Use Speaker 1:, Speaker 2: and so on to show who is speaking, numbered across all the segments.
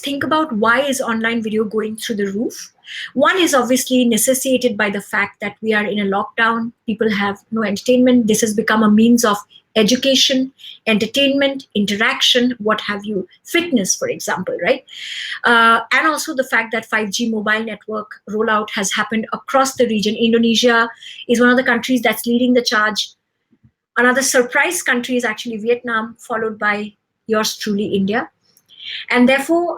Speaker 1: think about why is online video going through the roof. One is obviously necessitated by the fact that we are in a lockdown. People have no entertainment. This has become a means of education, entertainment, interaction, what have you, fitness, for example, right? And also the fact that 5G mobile network rollout has happened across the region. Indonesia is one of the countries that's leading the charge. Another surprise country is actually Vietnam, followed by yours truly, India. And therefore,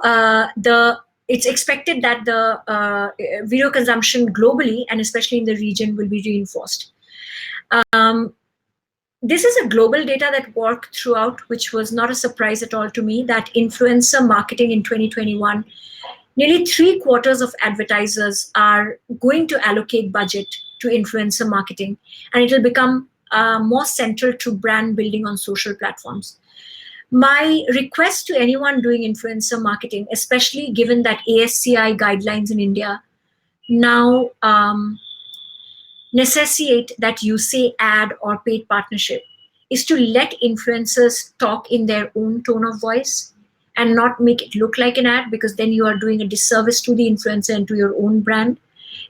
Speaker 1: it's expected that the video consumption globally, and especially in the region, will be reinforced. This is a global data that worked throughout, which was not a surprise at all to me, that influencer marketing in 2021, nearly 3/4 of advertisers are going to allocate budget to influencer marketing, and it will become more central to brand building on social platforms. My request to anyone doing influencer marketing, especially given that ASCI guidelines in India now necessitate that you say ad or paid partnership, is to let influencers talk in their own tone of voice and not make it look like an ad, because then you are doing a disservice to the influencer and to your own brand.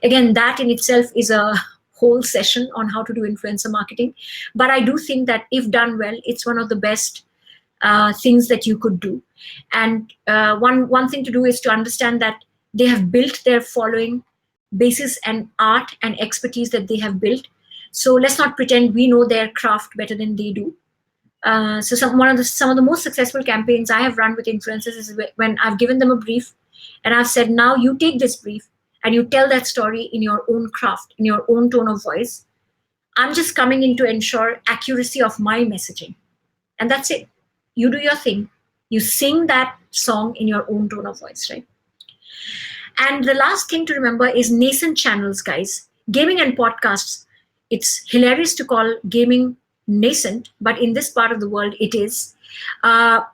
Speaker 1: Again, that in itself is a whole session on how to do influencer marketing. But I do think that if done well, it's one of the best things that you could do. And one thing to do is to understand that they have built their following basis and art and expertise that they have built. So let's not pretend we know their craft better than they do. So some of the most successful campaigns I have run with influencers is when I've given them a brief and I've said, now you take this brief and you tell that story in your own craft, in your own tone of voice. I'm just coming in to ensure accuracy of my messaging. And that's it. You do your thing. You sing that song in your own tone of voice, right? And the last thing to remember is nascent channels, guys. Gaming and podcasts. It's hilarious to call gaming nascent, but in this part of the world, it is.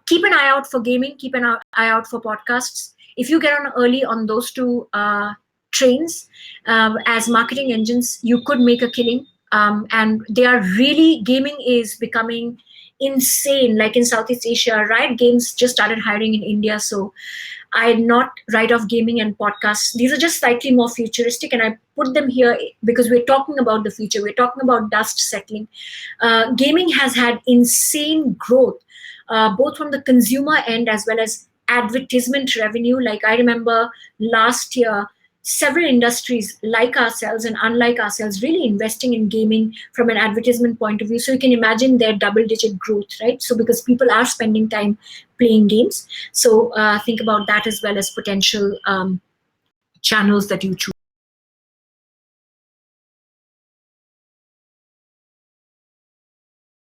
Speaker 1: Keep an eye out for gaming. Keep an eye out for podcasts. If you get on early on those two trains as marketing engines, you could make a killing. And they are really, gaming is becoming insane. Like in Southeast Asia, Riot Games just started hiring in India. So I not write off gaming and podcasts. These are just slightly more futuristic, and I put them here because we're talking about the future. We're talking about dust settling. Gaming has had insane growth, both from the consumer end as well as advertisement revenue. Like I remember last year, several industries like ourselves and unlike ourselves really investing in gaming from an advertisement point of view. So you can imagine their double-digit growth, right? So because people are spending time playing games. So think about that as well as potential channels that you choose.